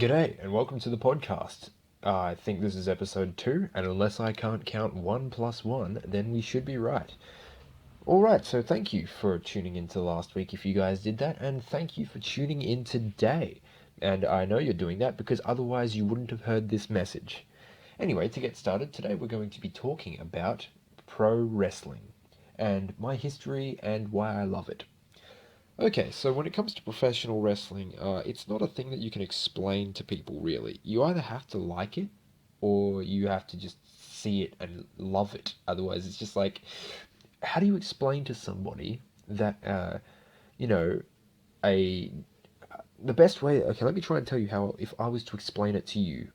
G'day, and welcome to the podcast. I think this is episode 2, and unless I can't count 1 plus 1, then we should be right. Alright, so thank you for tuning into last week if you guys did that, and thank you for tuning in today. And I know you're doing that because otherwise you wouldn't have heard this message. Anyway, to get started, today we're going to be talking about pro wrestling, and my history and why I love it. Okay, so when it comes to professional wrestling, it's not a thing that you can explain to people really. You either have to like it or you have to just see it and love it. Otherwise, it's just like, how do you explain to somebody that, you know, a the best way? Okay, let me try and tell you how. If I was to explain it to you,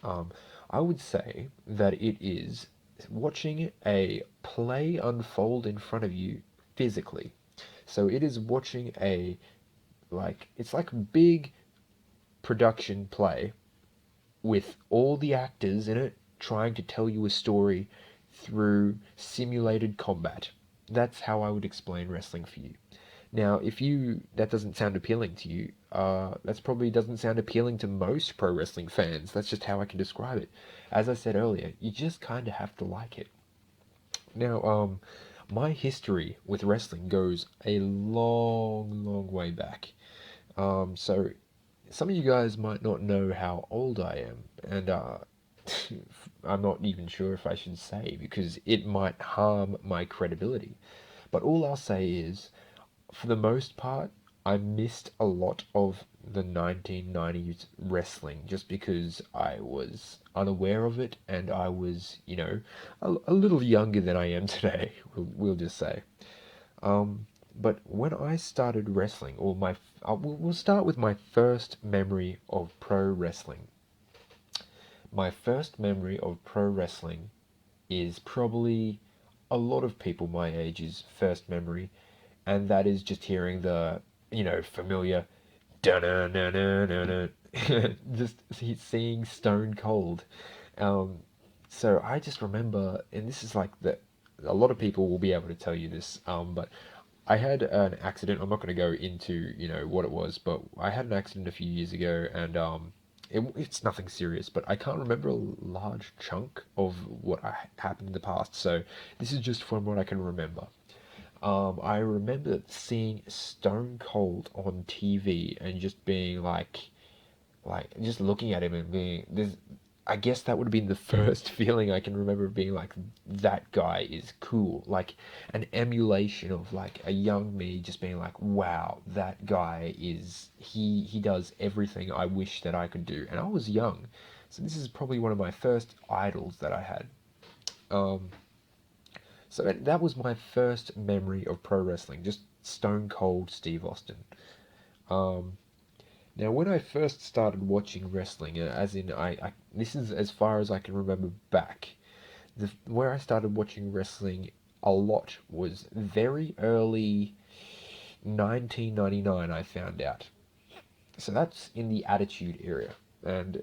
um, I would say that it is watching a play unfold in front of you physically. So it is watching it's like a big production play with all the actors in it trying to tell you a story through simulated combat. That's how I would explain wrestling for you. Now, if you that doesn't sound appealing to you, that's probably doesn't sound appealing to most pro wrestling fans. That's just how I can describe it. As I said earlier, you just kind of have to like it. Now, my history with wrestling goes a long, long way back. So some of you guys might not know how old I am, and I'm not even sure if I should say because it might harm my credibility. But all I'll say is, for the most part, I missed a lot of the 1990s wrestling just because I was unaware of it and I was, a little younger than I am today, we'll just say. But when I started wrestling, we'll start with my first memory of pro wrestling. My first memory of pro wrestling is probably a lot of people my age's first memory, and that is just hearing the, familiar da na na na na na, just seeing Stone Cold. Um, so I just remember, and this is like a lot of people will be able to tell you this, but I had an accident. I'm not going to go into, what it was, but I had an accident a few years ago, and it's nothing serious, but I can't remember a large chunk of what happened in the past. So this is just from what I can remember. I remember seeing Stone Cold on TV and just being like just looking at him and being this. I guess that would have been the first feeling I can remember being like, that guy is cool. Like an emulation of like a young me just being like, wow, that guy is he does everything I wish that I could do. And I was young, so this is probably one of my first idols that I had. Um, so that was my first memory of pro wrestling, just Stone Cold Steve Austin. Um, Now, when I first started watching wrestling, as in this is as far as I can remember back. Where I started watching wrestling a lot was very early 1999. I found out, so that's in the Attitude Era, and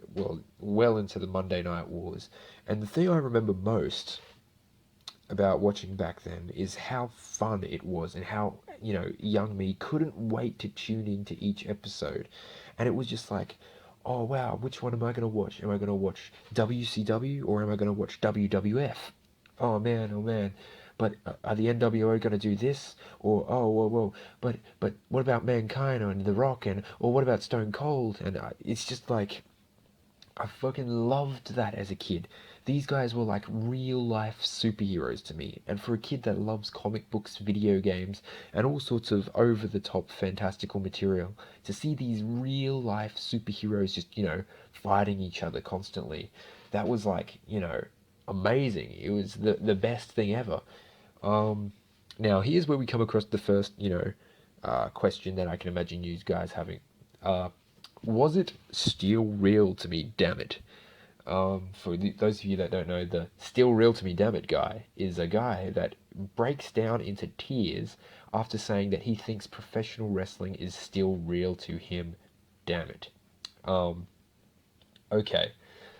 well into the Monday Night Wars. And the thing I remember most about watching back then is how fun it was and how, young me couldn't wait to tune into each episode. And it was just like, oh wow, which one am I going to watch? Am I going to watch WCW or am I going to watch WWF? Oh man, oh man. But are the NWO going to do this? Or oh whoa whoa. But what about Mankind and The Rock and or what about Stone Cold? And it's just like I fucking loved that as a kid. These guys were like real life superheroes to me. And for a kid that loves comic books, video games, and all sorts of over the top fantastical material, to see these real life superheroes just, fighting each other constantly, that was like, amazing. It was the best thing ever. Um, Now, here's where we come across the first, question that I can imagine you guys having. Uh, was it still real to me, damn it? Those of you that don't know, the still real to me, damn it guy is a guy that breaks down into tears after saying that he thinks professional wrestling is still real to him, damn it. Um, okay,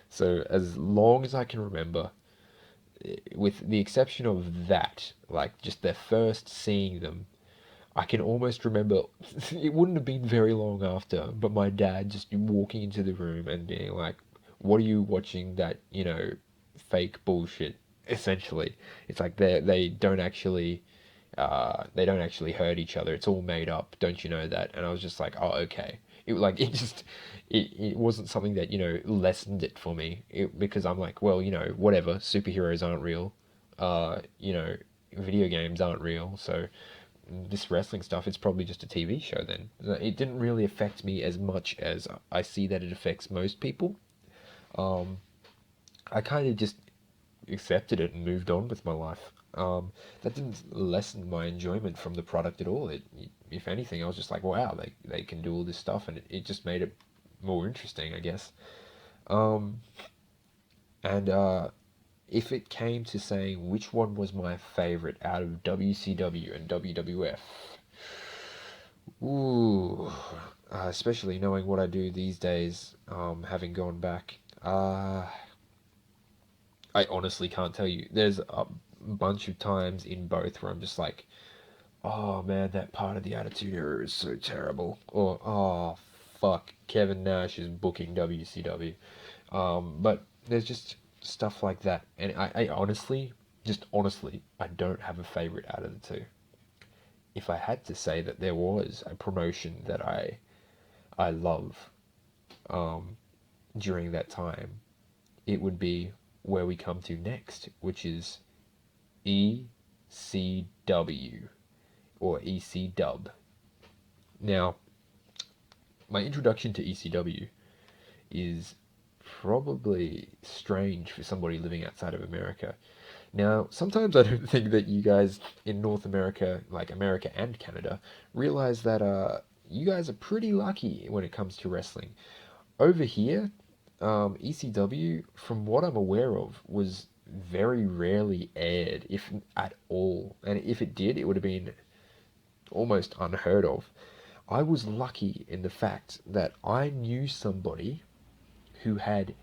so as long as I can remember, with the exception of that, like just their first seeing them, I can almost remember it wouldn't have been very long after, but my dad just walking into the room and being like, "What are you watching that, fake bullshit?" Essentially, it's like they don't actually hurt each other. It's all made up. Don't you know that? And I was just like, "Oh, okay." It wasn't something that, lessened it for me. Because I'm like, well, whatever, superheroes aren't real. Uh, you know, video games aren't real, so this wrestling stuff, it's probably just a TV show then. It didn't really affect me as much as I see that it affects most people. Um, I kind of just accepted it and moved on with my life. That didn't lessen my enjoyment from the product at all. If anything, I was just like, wow, they can do all this stuff, and it just made it more interesting, I guess. Um, and if it came to saying which one was my favorite out of WCW and WWF, ooh, especially knowing what I do these days, having gone back, I honestly can't tell you. There's a bunch of times in both where I'm just like, oh man, that part of the Attitude Era is so terrible. Or, oh fuck, Kevin Nash is booking WCW. But there's just stuff like that. And I honestly, just honestly, I don't have a favorite out of the two. If I had to say that there was a promotion that I love um, during that time, it would be where we come to next, which is ECW or EC Dub. Now, my introduction to ECW is probably strange for somebody living outside of America. Now, sometimes I don't think that you guys in North America, like America and Canada, realize that you guys are pretty lucky when it comes to wrestling. Over here, ECW, from what I'm aware of, was very rarely aired, if at all. And if it did, it would have been almost unheard of. I was lucky in the fact that I knew somebody who had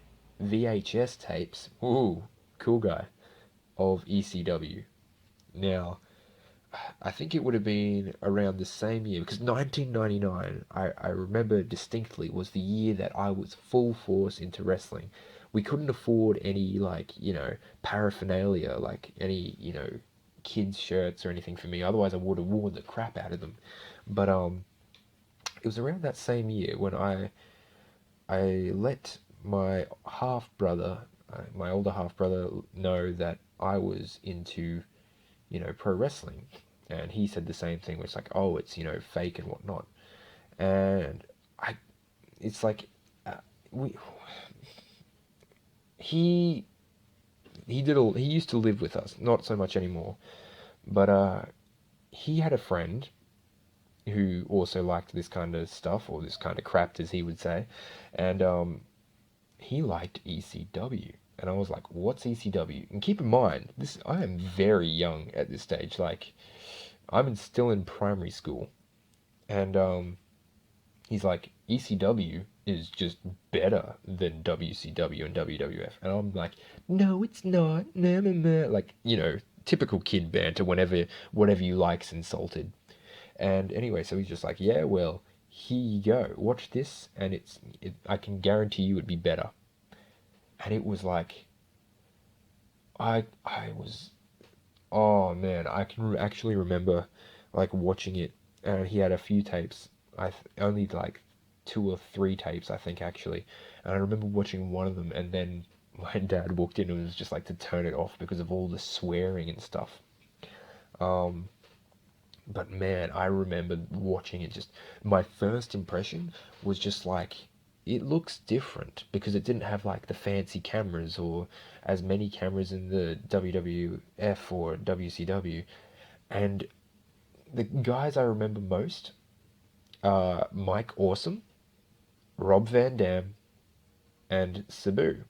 VHS tapes, ooh, cool guy, of ECW. Now, I think it would have been around the same year because 1999, I remember distinctly, was the year that I was full force into wrestling. We couldn't afford any, like, paraphernalia, like any, kids' shirts or anything for me. Otherwise, I would have worn the crap out of them. But it was around that same year when I let my half brother, my older half brother, know that I was into, pro wrestling. And he said the same thing, which like, oh, it's, fake and whatnot. And I, it's like, uh, we, he, he used to live with us, not so much anymore, but, he had a friend who also liked this kind of stuff, or this kind of crap, as he would say. And, he liked ECW. And I was like, what's ECW? And keep in mind, this I am very young at this stage. Like, still in primary school. And he's like, ECW is just better than WCW and WWF. And I'm like, no, it's not. Nah, nah, nah. Like, typical kid banter whenever whatever you like's insulted. And anyway, so he's just like, yeah, well, here you go. Watch this, and I can guarantee you it'd be better. And it was like, I was, oh man, I can actually remember like watching it, and he had a few tapes. Only like two or three tapes, I think, actually. And I remember watching one of them, and then my dad walked in and was just like to turn it off because of all the swearing and stuff. Um, but man, I remember watching it. Just my first impression was just like, it looks different because it didn't have like the fancy cameras or as many cameras in the WWF or WCW. And the guys I remember most are Mike Awesome, Rob Van Dam, and Sabu.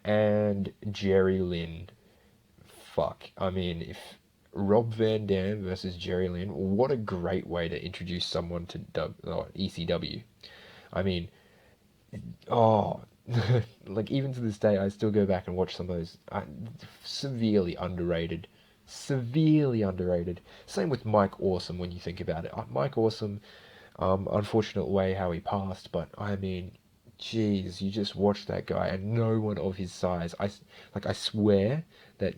And Jerry Lynn. Fuck. I mean, if Rob Van Dam versus Jerry Lynn, what a great way to introduce someone to ECW. I mean, oh, like even to this day, I still go back and watch some of those severely underrated. severely underrated. Same with Mike Awesome when you think about it. Mike Awesome, unfortunate way how he passed, but I mean, jeez, you just watch that guy and no one of his size. I swear that,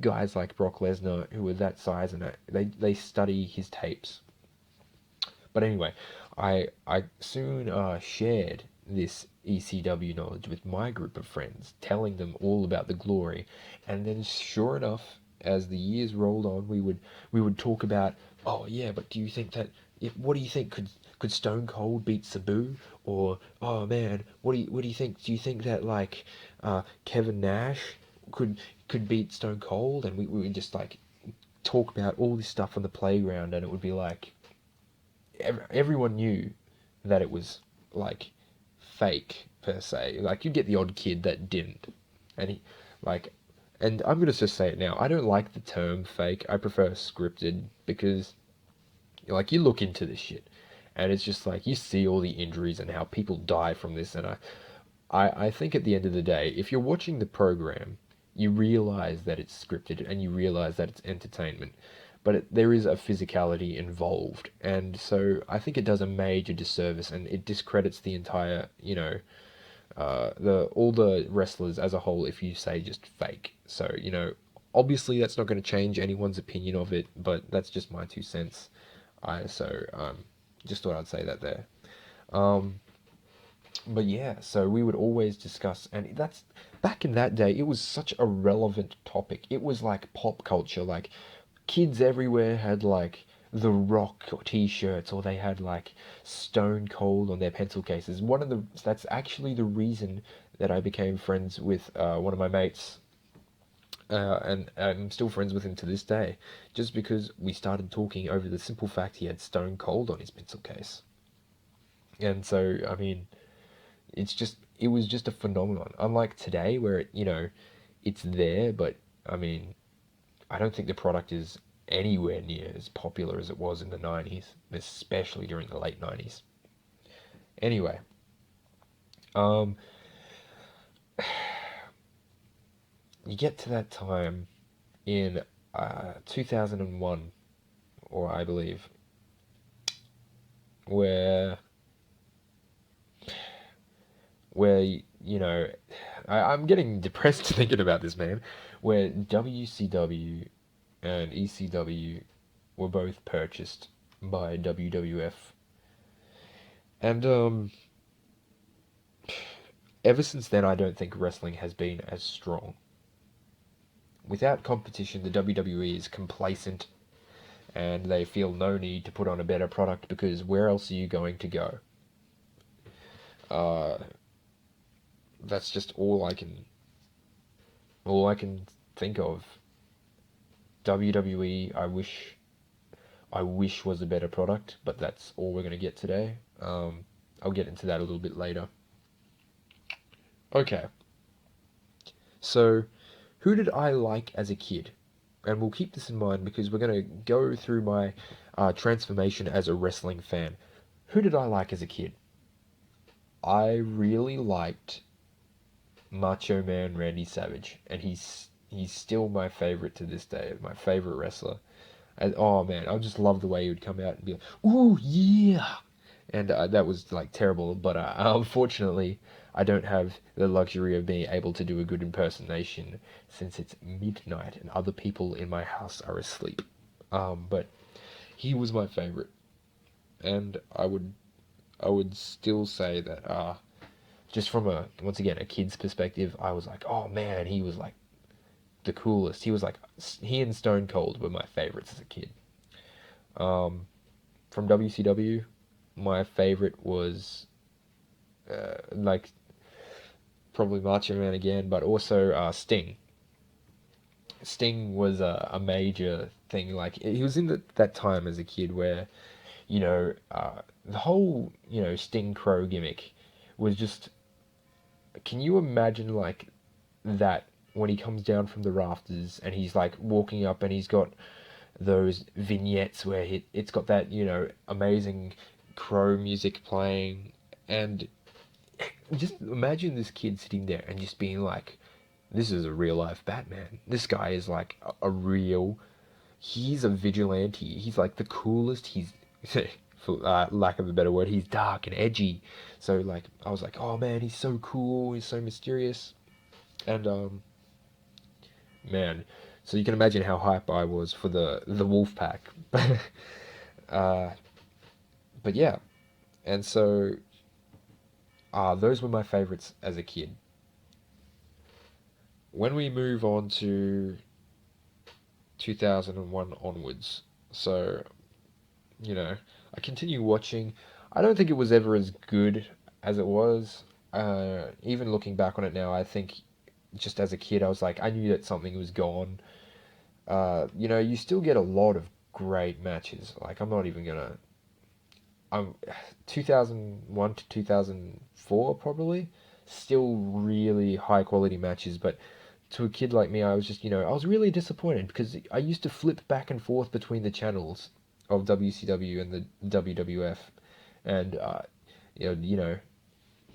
guys like Brock Lesnar who are that size and they study his tapes. But anyway, I soon shared this ECW knowledge with my group of friends, telling them all about the glory. And then, sure enough, as the years rolled on, we would talk about, oh yeah, but do you think that? What do you think? Could Stone Cold beat Sabu? Or oh man, what do you think? Do you think that like Kevin Nash could beat Stone Cold? And we would just like talk about all this stuff on the playground, and it would be like everyone knew that it was like fake per se. Like you'd get the odd kid that didn't, and like, and I'm gonna just say it now. I don't like the term fake. I prefer scripted because, like, you look into this shit, and it's just like you see all the injuries and how people die from this. And I think at the end of the day, if you're watching the program, you realize that it's scripted and you realize that it's entertainment, but there is a physicality involved, and so I think it does a major disservice and it discredits the entire, the all the wrestlers as a whole if you say just fake. So obviously that's not going to change anyone's opinion of it, but that's just my 2 cents. Just thought I'd say that there. Um, but yeah, so we would always discuss, and that's back in that day, it was such a relevant topic. It was like pop culture. Like kids everywhere had like The Rock or t-shirts, or they had like Stone Cold on their pencil cases. That's actually the reason that I became friends with one of my mates, and I'm still friends with him to this day, just because we started talking over the simple fact he had Stone Cold on his pencil case. And so, I mean, it was just a phenomenon. Unlike today, where it's there, but I mean, I don't think the product is anywhere near as popular as it was in the 90s, especially during the late 90s. Anyway, um, you get to that time in 2001, or I believe, where where I'm getting depressed thinking about this, man. Where WCW and ECW were both purchased by WWF, and ever since then, I don't think wrestling has been as strong. Without competition, the WWE is complacent, and they feel no need to put on a better product because where else are you going to go? Uh, that's just all I can think of. WWE, I wish was a better product, but that's all we're gonna get today. I'll get into that a little bit later. Okay, so who did I like as a kid? And we'll keep this in mind because we're gonna go through my transformation as a wrestling fan. Who did I like as a kid? I really liked Macho Man Randy Savage, and he's still my favorite to this day. My favorite wrestler. And oh man, I just love the way he would come out and be like, "Ooh yeah," and that was like terrible. But unfortunately, I don't have the luxury of being able to do a good impersonation since it's midnight and other people in my house are asleep. But he was my favorite, and I would still say that just from a once again a kid's perspective, I was like, oh man, he was like the coolest. He and Stone Cold were my favorites as a kid. Um, from WCW, my favorite was like probably Macho Man again, but also Sting. Sting was a major thing. Like he was in that time as a kid where the whole Sting Crow gimmick was just. Can you imagine like that when he comes down from the rafters and he's like walking up and he's got those vignettes where it's got that amazing crow music playing, and just imagine this kid sitting there and just being like, this is a real life Batman. This guy is like a real. He's a vigilante. He's like the coolest. He's, for lack of a better word, he's dark and edgy. So like, I was like, oh man, he's so cool. He's so mysterious. And man, so you can imagine how hype I was for the Wolf Pack. uh, but yeah, and so those were my favorites as a kid. When we move on to 2001 onwards, so you know, I continue watching. I don't think it was ever as good as it was. Even looking back on it now, I think just as a kid, I was like, I knew that something was gone. You still get a lot of great matches. Like, I'm not even gonna. 2001 to 2004 probably still really high quality matches, but to a kid like me, I was just, I was really disappointed because I used to flip back and forth between the channels of WCW and the WWF, and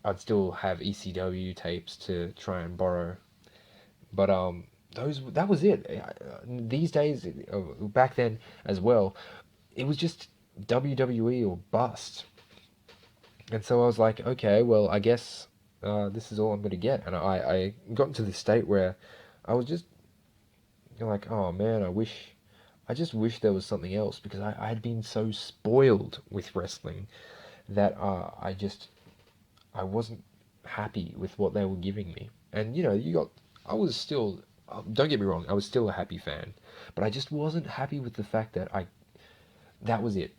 I'd still have ECW tapes to try and borrow, but those that was it. These days, back then as well, it was just WWE or bust. And so I was like, okay, well, I guess this is all I'm going to get. And I got into this state where I was just like, oh man, I just wish there was something else because I had been so spoiled with wrestling that I wasn't happy with what they were giving me. And I was still, don't get me wrong, I was still a happy fan, but I just wasn't happy with the fact that that was it.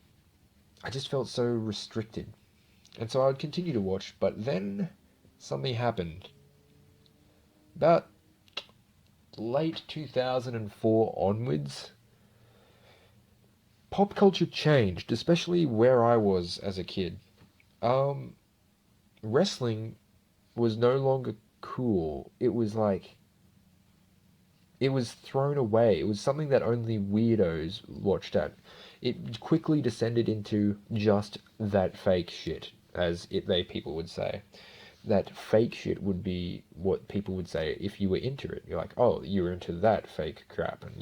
I just felt so restricted. And so I would continue to watch, but then something happened. About late 2004 onwards, pop culture changed, especially where I was as a kid. Um, Wrestling was no longer cool. It was thrown away. It was something that only weirdos watched at. It quickly descended into just that fake shit, as people would say. That fake shit would be what people would say if you were into it. You're like, oh, you're into that fake crap, and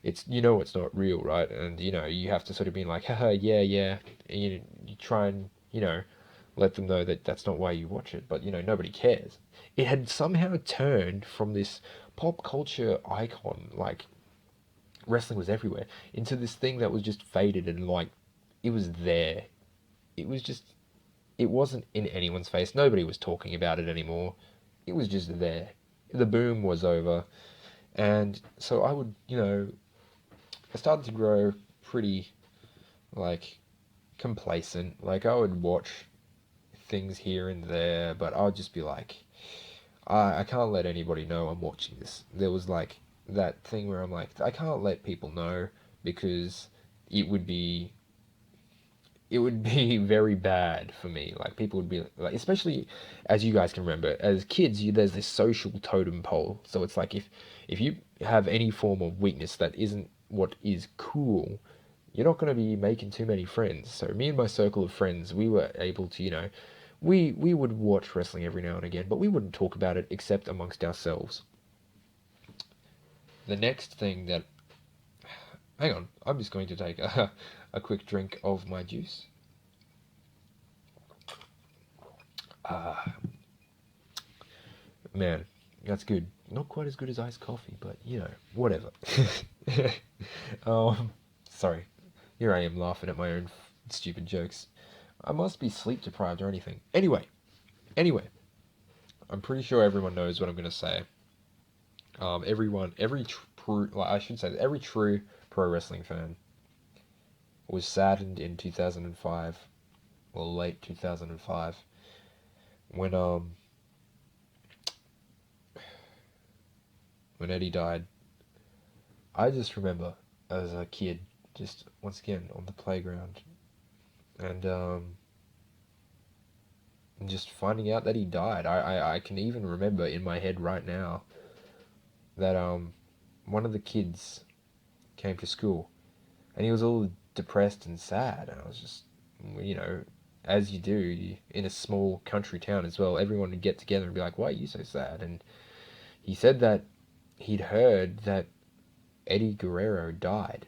it's not real, right? And you have to sort of be like, haha, yeah, yeah, and you try and let them know that that's not why you watch it, but nobody cares. It had somehow turned from this pop culture icon, like wrestling was everywhere, into this thing that was just faded and like it was there. It was just it wasn't in anyone's face. Nobody was talking about it anymore. It was just there. The boom was over. And so I started to grow pretty, like, complacent. Like, I would watch things here and there, but I would just be like, I can't let anybody know I'm watching this. There was, like, that thing where I'm like, I can't let people know because it would be it would be very bad for me. Like people would be like, especially as you guys can remember, as kids, there's this social totem pole. So it's like if you have any form of weakness that isn't what is cool, you're not going to be making too many friends. So me and my circle of friends, we were able to, we would watch wrestling every now and again, but we wouldn't talk about it except amongst ourselves. The next thing that, hang on, I'm just going to take a quick drink of my juice. Ah, man, that's good. Not quite as good as iced coffee, but whatever. um, Sorry. Here I am laughing at my own stupid jokes. I must be sleep deprived or anything. Anyway, I'm pretty sure everyone knows what I'm gonna say. I should say, every true pro wrestling fan was saddened in 2005, or late 2005, when when Eddie died. I just remember as a kid, just once again on the playground, and just finding out that he died. I can even remember in my head right now that one of the kids came to school and he was all depressed and sad, and I was just as you do in a small country town as well, everyone would get together and be like, "Why are you so sad?" And he said that he'd heard that Eddie Guerrero died.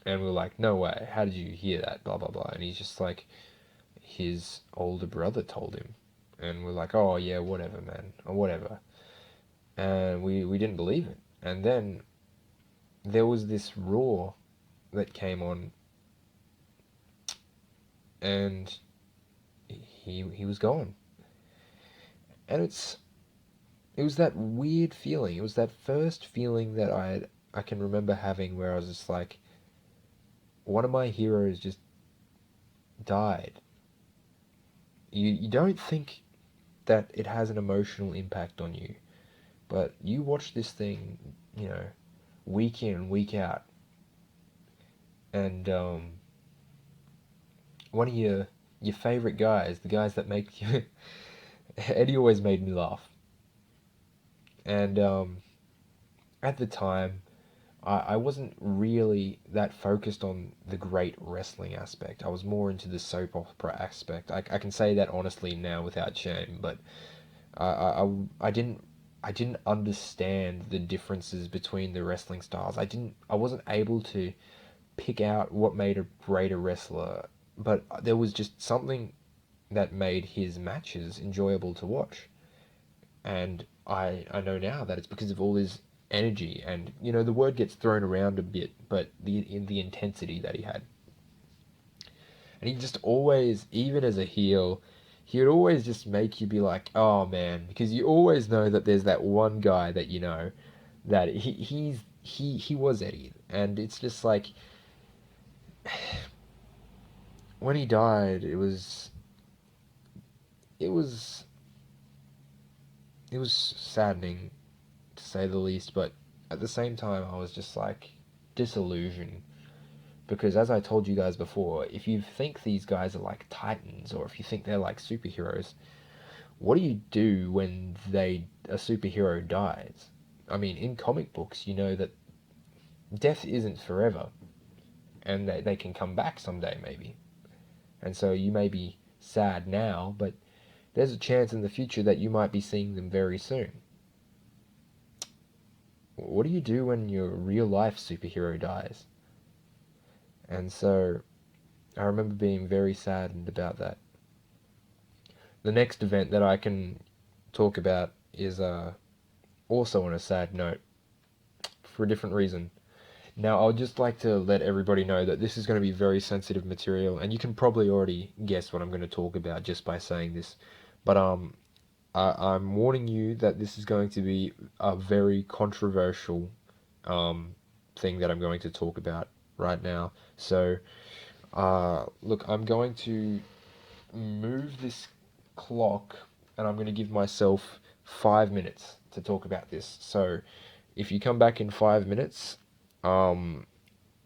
And we were like, no way, how did you hear that? Blah, blah, blah. And he's just like, his older brother told him. And we're like, oh, yeah, whatever, man, or whatever. And we didn't believe it. And then there was this Raw that came on, and he was gone. And it was that weird feeling. It was that first feeling that I can remember having where I was just like, one of my heroes just died. You don't think that it has an emotional impact on you, but you watch this thing, you know, week in, week out, and one of your favorite guys, the guys that make you, Eddie always made me laugh, and at the time, I wasn't really that focused on the great wrestling aspect. I was more into the soap opera aspect. I can say that honestly now without shame, but I didn't understand the differences between the wrestling styles. I wasn't able to pick out what made a greater wrestler, but there was just something that made his matches enjoyable to watch. And I know now that it's because of all his energy, and you know the word gets thrown around a bit, but the intensity that he had. And he just always, even as a heel, he would always just make you be like, oh man, because you always know that there's that one guy that you know that he was Eddie, and it's just like when he died, it was it was saddening to say the least, but at the same time, I was just like disillusioned because as I told you guys before, if you think these guys are like titans or if you think they're like superheroes, what do you do when a superhero dies? I mean, in comic books, you know that death isn't forever, and they can come back someday maybe. And so you may be sad now, but there's a chance in the future that you might be seeing them very soon. What do you do when your real life superhero dies? And so I remember being very saddened about that. The next event that I can talk about is also on a sad note for a different reason. Now, I would just like to let everybody know that this is going to be very sensitive material, and you can probably already guess what I'm going to talk about just by saying this. But I'm warning you that this is going to be a very controversial thing that I'm going to talk about right now. So, look, I'm going to move this clock, and I'm going to give myself 5 minutes to talk about this. So, if you come back in 5 minutes, um,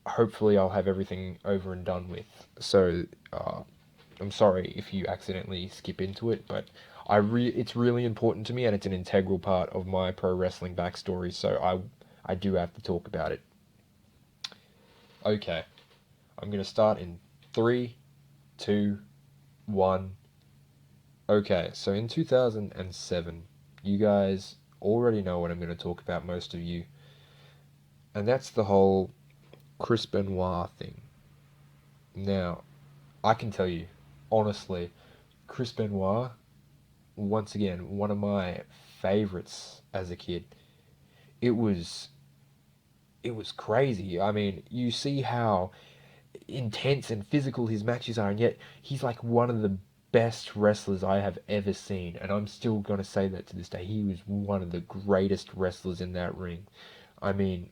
hopefully I'll have everything over and done with. So, I'm sorry if you accidentally skip into it, but it's really important to me and it's an integral part of my pro wrestling backstory, so I do have to talk about it. Okay, I'm gonna start in three, two, one. Okay, so in 2007, you guys already know what I'm gonna talk about, most of you, and that's the whole Chris Benoit thing. Now, I can tell you, honestly, Chris Benoit, once again, one of my favorites as a kid. It was it was crazy. I mean, you see how intense and physical his matches are, and yet he's like one of the best wrestlers I have ever seen, and I'm still gonna say that to this day. He was one of the greatest wrestlers in that ring. I mean,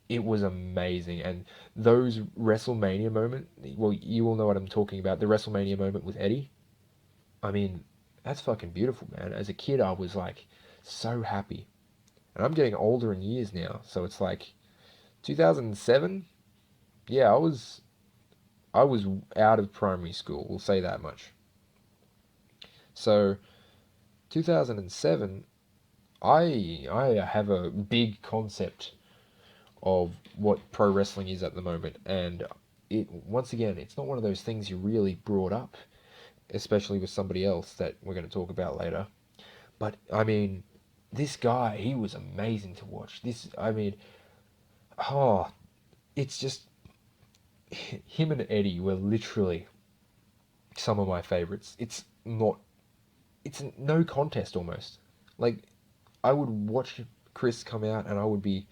it was amazing, and those WrestleMania moment. Well, you all know what I'm talking about. The WrestleMania moment with Eddie. I mean, that's fucking beautiful, man. As a kid, I was like so happy, and I'm getting older in years now, so it's like 2007. Yeah, I was out of primary school. We'll say that much. So 2007, I have a big concept of what pro wrestling is at the moment, and it once again, it's not one of those things you really brought up, especially with somebody else that we're going to talk about later. But I mean, this guy, he was amazing to watch. I mean, oh, it's just him and Eddie were literally some of my favorites. It's no contest almost. Like I would watch Chris come out and I would be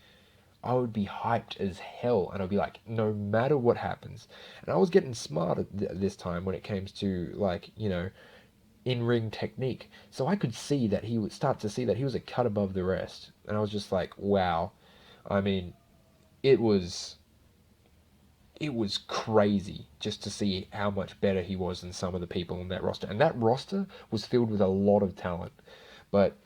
hyped as hell, and I'd be like, no matter what happens. And I was getting smarter this time when it came to like in ring technique, so I could see that he would start to see that he was a cut above the rest, and I was just like, wow. I mean, it was it was crazy just to see how much better he was than some of the people on that roster, and that roster was filled with a lot of talent, but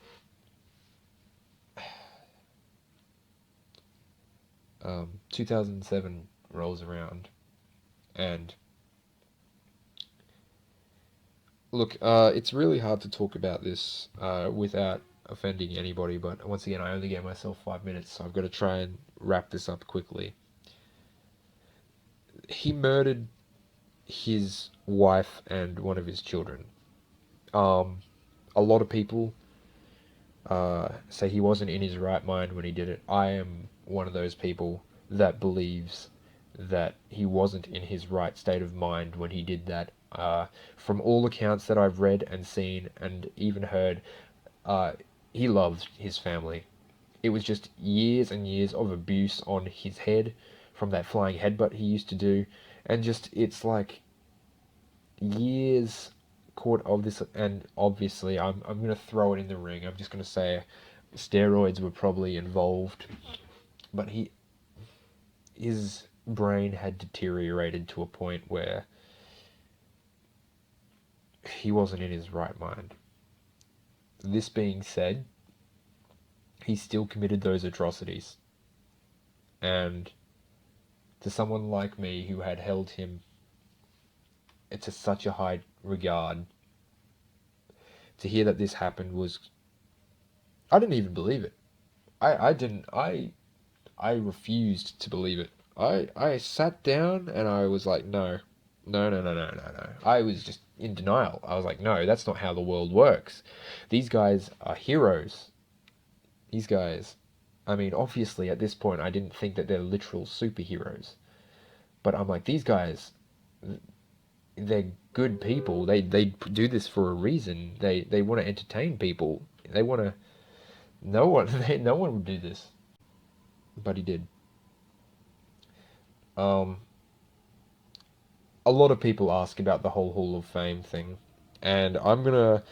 2007 rolls around, and look, it's really hard to talk about this without offending anybody, but once again, I only gave myself 5 minutes, so I've got to try and wrap this up quickly. He murdered his wife and one of his children. Um, a lot of people say he wasn't in his right mind when he did it. I am one of those people that believes that he wasn't in his right state of mind when he did that. From all accounts that I've read and seen and even heard, uh, he loved his family. It was just years and years of abuse on his head from that flying headbutt he used to do, and just it's like years caught of this. And obviously I'm gonna throw it in the ring. I'm just gonna say steroids were probably involved, but his brain had deteriorated to a point where he wasn't in his right mind. This being said, he still committed those atrocities, and to someone like me who had held him to such a high regard, to hear that this happened was, I didn't even believe it. I didn't I refused to believe it. I sat down and I was like, no, no, no, no, no, no, no. I was just in denial. I was like, no, that's not how the world works. These guys are heroes. These guys, I mean, obviously at this point I didn't think that they're literal superheroes, but I'm like, these guys, they're good people. They do this for a reason. They want to entertain people. They want to. No one no one would do this, but he did. Um, a lot of people ask about the whole Hall of Fame thing, and I'm gonna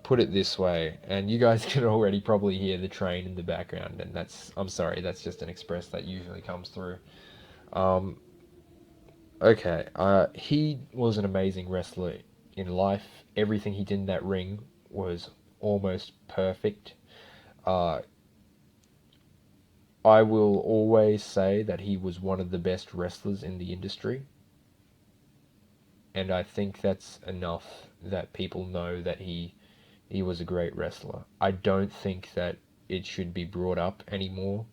put it this way, and you guys can already probably hear the train in the background, and I'm sorry, that's just an express that usually comes through. Um, okay, he was an amazing wrestler in life. Everything he did in that ring was almost perfect. Uh, I will always say that he was one of the best wrestlers in the industry, and I think that's enough that people know that he was a great wrestler. I don't think that it should be brought up anymore.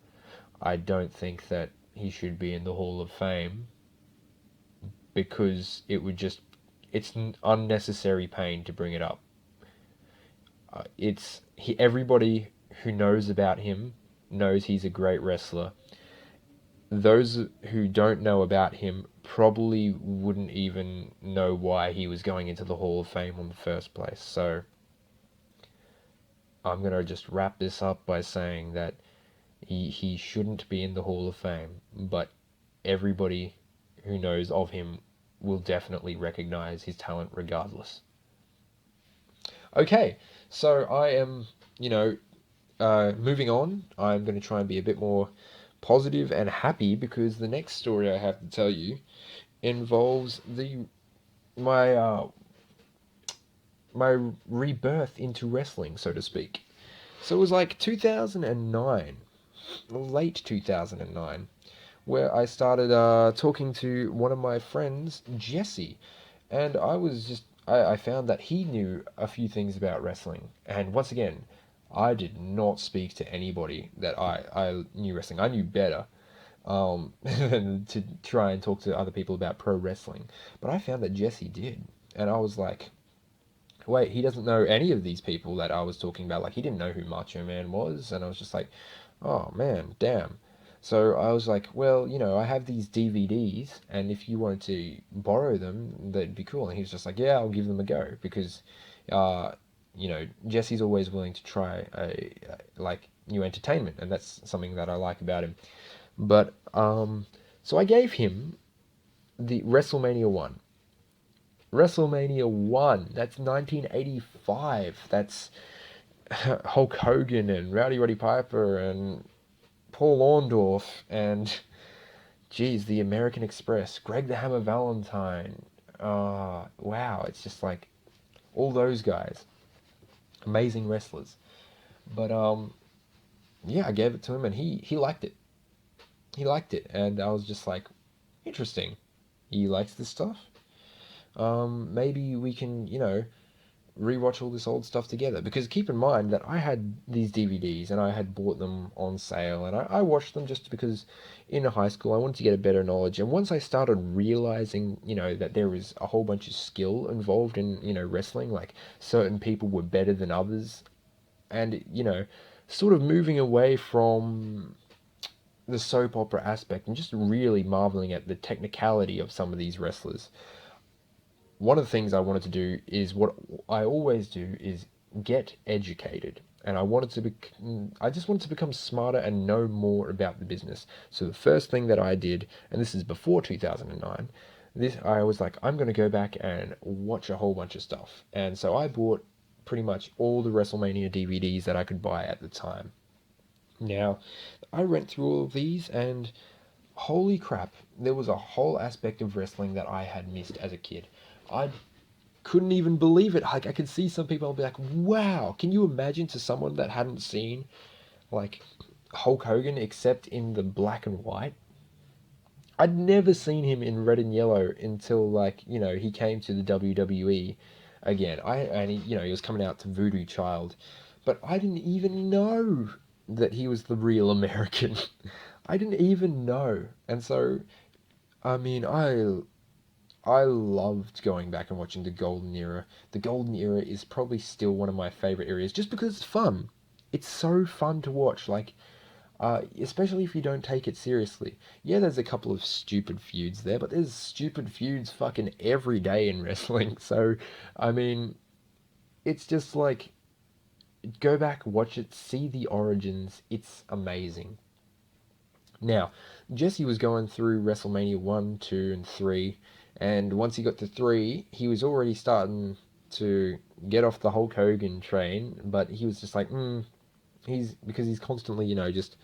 I don't think that he should be in the Hall of Fame because it's unnecessary pain to bring it up. Everybody who knows about him knows he's a great wrestler. Those who don't know about him probably wouldn't even know why he was going into the Hall of Fame in the first place. So I'm going to just wrap this up by saying that he shouldn't be in the Hall of Fame, but everybody who knows of him will definitely recognize his talent regardless. Okay, so I am, moving on. I'm going to try and be a bit more positive and happy because the next story I have to tell you involves my my rebirth into wrestling, so to speak. So it was like 2009, late 2009, where I started talking to one of my friends, Jesse, and I found that he knew a few things about wrestling. And once again, I did not speak to anybody that I knew wrestling. I knew better than to try and talk to other people about pro wrestling. But I found that Jesse did. And I was like, wait, he doesn't know any of these people that I was talking about. Like, he didn't know who Macho Man was. And I was just like, oh man, damn. So I was like, well, I have these DVDs, and if you wanted to borrow them, that'd be cool. And he was just like, yeah, I'll give them a go because, uh, Jesse's always willing to try like new entertainment, and that's something that I like about him. But so I gave him the WrestleMania 1. WrestleMania 1, that's 1985. That's Hulk Hogan and Rowdy Roddy Piper and Paul Orndorff and, geez, the American Express, Greg the Hammer Valentine. Wow, it's just like all those guys, amazing wrestlers. But yeah, I gave it to him and he liked it. He liked it, and I was just like, interesting. He likes this stuff. Maybe we can, rewatch all this old stuff together. Because keep in mind that I had these DVDs and I had bought them on sale, and I watched them just because in high school I wanted to get a better knowledge. And once I started realizing, that there was a whole bunch of skill involved in, wrestling, like certain people were better than others, and, sort of moving away from the soap opera aspect and just really marveling at the technicality of some of these wrestlers. One of the things I wanted to do is what I always do is get educated. And I just wanted to become smarter and know more about the business. So the first thing that I did, and this is before 2009, I was like, I'm going to go back and watch a whole bunch of stuff. And so I bought pretty much all the WrestleMania DVDs that I could buy at the time. Now, I went through all of these, and holy crap, there was a whole aspect of wrestling that I had missed as a kid. I couldn't even believe it. Like, I could see some people be like, wow, can you imagine, to someone that hadn't seen, like, Hulk Hogan except in the black and white? I'd never seen him in red and yellow until, like, he came to the WWE again. He was coming out to Voodoo Child, but I didn't even know that he was the real American. I didn't even know. And so, I mean, I loved going back and watching the Golden Era. The Golden Era is probably still one of my favorite areas just because it's fun. It's so fun to watch, like, especially if you don't take it seriously. Yeah, there's a couple of stupid feuds there, but there's stupid feuds fucking every day in wrestling. So, I mean, it's just like, go back, watch it, see the origins. It's amazing. Now, Jesse was going through WrestleMania 1, 2, and 3, and once he got to 3, he was already starting to get off the Hulk Hogan train, but he was just like, because he's constantly, just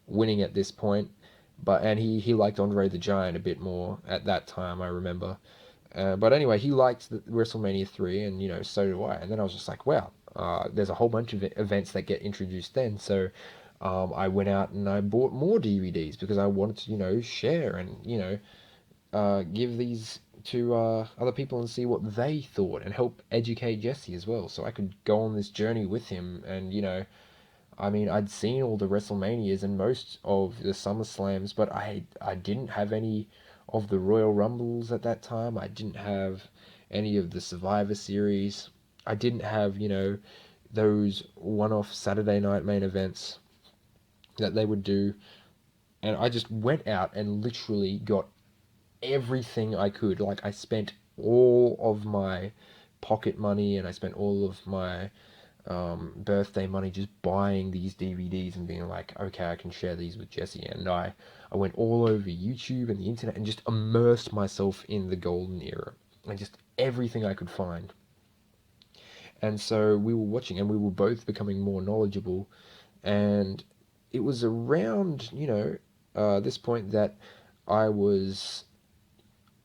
winning at this point, and he liked Andre the Giant a bit more at that time, I remember. But anyway, he liked WrestleMania 3, and, so do I. And then I was just like, wow, there's a whole bunch of events that get introduced then, so I went out and I bought more DVDs because I wanted to, share and, give these to other people and see what they thought and help educate Jesse as well. So I could go on this journey with him. And, I mean, I'd seen all the WrestleManias and most of the SummerSlams, but I didn't have any of the Royal Rumbles at that time. I didn't have any of the Survivor Series. I didn't have, those one-off Saturday night main events that they would do. And I just went out and literally got everything I could. Like, I spent all of my pocket money and I spent all of my birthday money just buying these DVDs and being like, okay, I can share these with Jesse. And I went all over YouTube and the internet and just immersed myself in the golden era and just everything I could find. And so we were watching and we were both becoming more knowledgeable. And it was around, this point that I was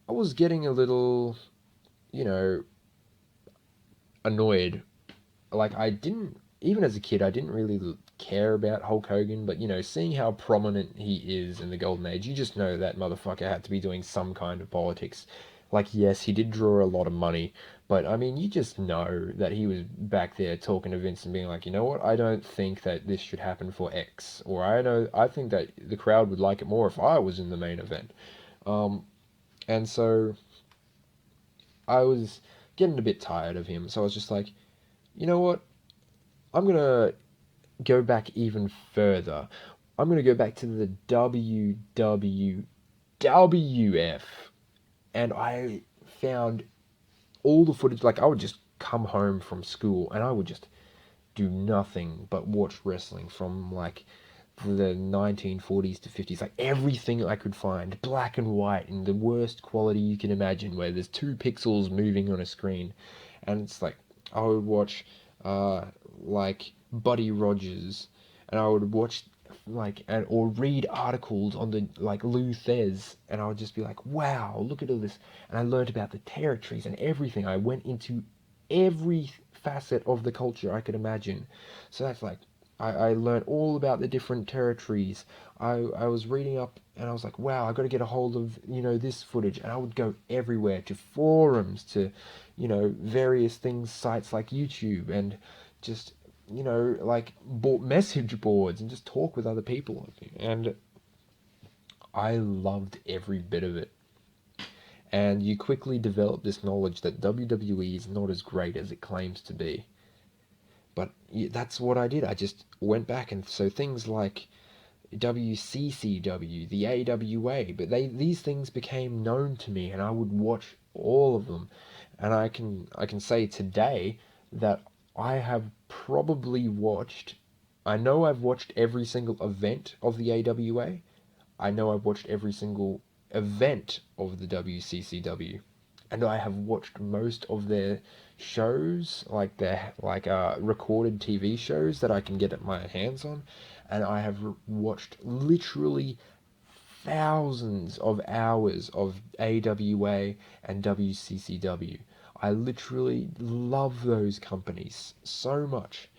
I was getting a little, you know, annoyed. Like, I didn't, even as a kid, I didn't really care about Hulk Hogan, but, seeing how prominent he is in the Golden Age, you just know that motherfucker had to be doing some kind of politics. Like, yes, he did draw a lot of money, but I mean, you just know that he was back there talking to Vince and being like, you know what, I don't think that this should happen for X, or I think that the crowd would like it more if I was in the main event. And so I was getting a bit tired of him. So I was just like, you know what? I'm gonna go back even further. I'm gonna go back to the WWF, and I found all the footage. Like I would just come home from school and I would just do nothing but watch wrestling from like the 1940s to 50s, like everything I could find, black and white in the worst quality you can imagine, where there's 2 pixels moving on a screen, and it's like I would watch uh like Buddy Rogers, and I would watch like and or read articles on the like Lou Thez, and I would just be like, wow, look at all this, and I learned about the territories and everything. I went into every facet of the culture I could imagine. So that's like I learned all about the different territories. I was reading up and I was like, wow, I got to get a hold of, this footage. And I would go everywhere to forums, to, various things, sites like YouTube, and just, like bought message boards and just talk with other people. And I loved every bit of it. And you quickly develop this knowledge that WWE is not as great as it claims to be. But that's what I did. I just went back, and so things like WCCW, the AWA, but these things became known to me, and I would watch all of them. And I can say today that I have probably watched. I know I've watched every single event of the AWA. I know I've watched every single event of the WCCW, and I have watched most of their shows, like their recorded TV shows that I can get at my hands on, and I have watched literally thousands of hours of AWA and WCCW. I literally love those companies so much,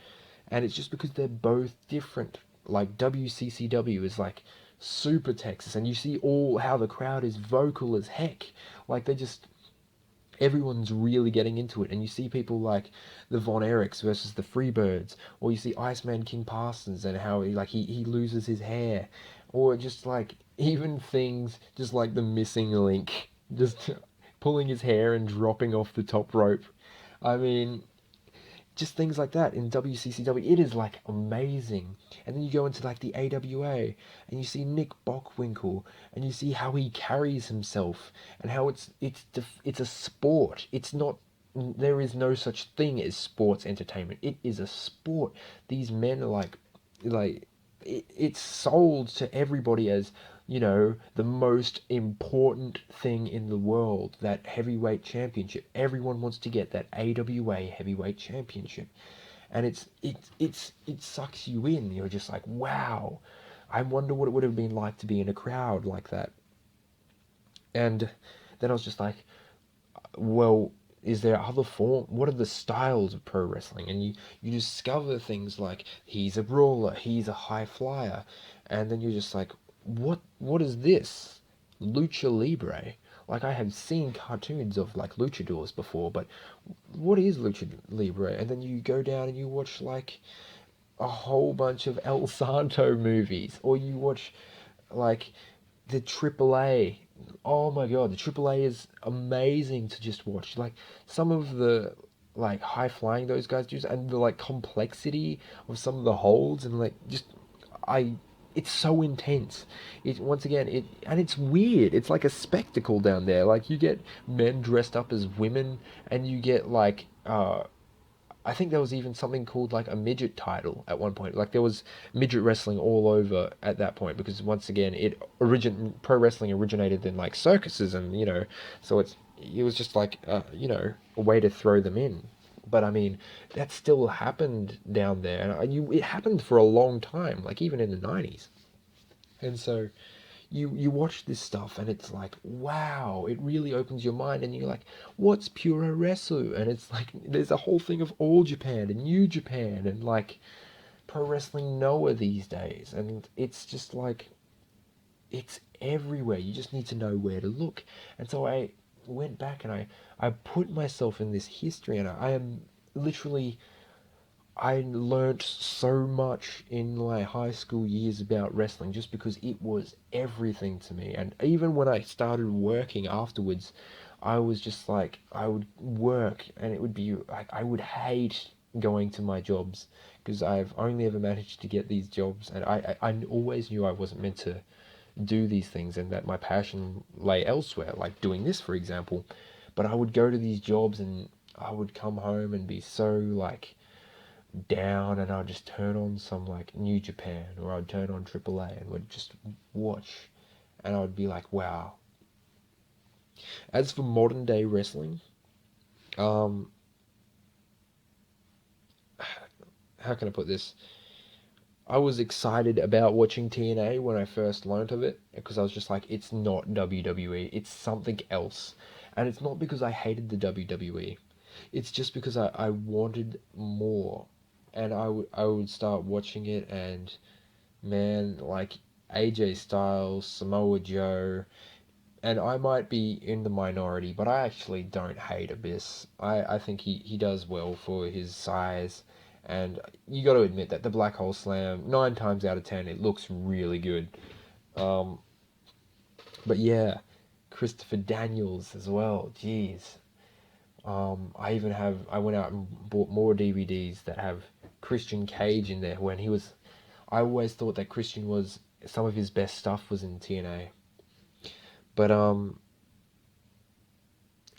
and it's just because they're both different. Like WCCW is like super Texas, and you see all how the crowd is vocal as heck. Like they just everyone's really getting into it, and you see people like the Von Erichs versus the Freebirds, or you see Iceman King Parsons and how he loses his hair, or just like even things just like the missing link, just pulling his hair and dropping off the top rope. I mean, just things like that in WCCW. It is like amazing. And then you go into like the AWA and you see Nick Bockwinkel and you see how he carries himself and how it's a sport. It's not there is no such thing as sports entertainment. It is a sport. These men are like it's sold to everybody as the most important thing in the world, that heavyweight championship. Everyone wants to get that AWA heavyweight championship, and it sucks you in. You're just like, wow, I wonder what it would have been like to be in a crowd like that. And then I was just like, well, is there other form? What are the styles of pro wrestling? And you discover things like he's a brawler, he's a high flyer, and then you're just like, what is this? Lucha Libre. Like I have seen cartoons of like luchadors before, but what is Lucha Libre? And then you go down and you watch like a whole bunch of El Santo movies, or you watch like the AAA. Oh my god, the AAA is amazing to just watch. Like some of the like high flying those guys do, and the like complexity of some of the holds, and like just I it's so intense. It once again it and it's weird. It's like a spectacle down there. Like you get men dressed up as women, and you get like I think there was even something called like a midget title at one point. Like there was midget wrestling all over at that point, because once again pro wrestling originated in like circuses, and so it was just like a way to throw them in. But I mean, that still happened down there, and it happened for a long time, like even in the 90s. And so you watch this stuff and it's like, wow, it really opens your mind, and you're like, what's Puroresu? And it's like there's a whole thing of All Japan and New Japan and like Pro Wrestling Noah these days, and it's just like it's everywhere. You just need to know where to look. And so I went back and I put myself in this history, and I am literally I learnt so much in my high school years about wrestling, just because it was everything to me. And even when I started working afterwards, I was just like, I would work and it would be like, I would hate going to my jobs because I've only ever managed to get these jobs, and I always knew I wasn't meant to do these things and that my passion lay elsewhere, like doing this, for example. But I would go to these jobs and I would come home and be so like down, and I'd just turn on some like New Japan, or I'd turn on AAA and would just watch, and I would be like, wow. As for modern day wrestling, um, how can I put this? I was excited about watching TNA when I first learnt of it because I was just like, it's not WWE, it's something else. And it's not because I hated the WWE, it's just because I wanted more. And I would start watching it, and man, like AJ Styles, Samoa Joe, and I might be in the minority, but I actually don't hate Abyss. I think he does well for his size, and you got to admit that the Black Hole Slam, 9 times out of 10, it looks really good. Um, but yeah, Christopher Daniels as well. Jeez. I went out and bought more DVDs that have Christian Cage in there when he was. I always thought that Christian was some of his best stuff was in TNA, but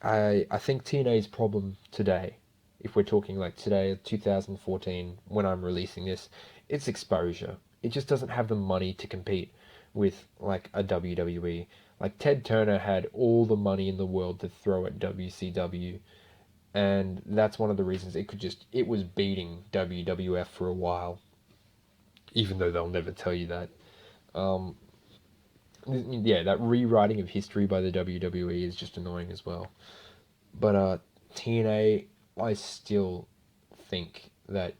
I think TNA's problem today, if we're talking like today, 2014, when I'm releasing this, it's exposure. It just doesn't have the money to compete with like a WWE. Like Ted Turner had all the money in the world to throw at WCW, and that's one of the reasons it was beating WWF for a while, even though they'll never tell you that. Um, yeah, that rewriting of history by the WWE is just annoying as well. But TNA, I still think that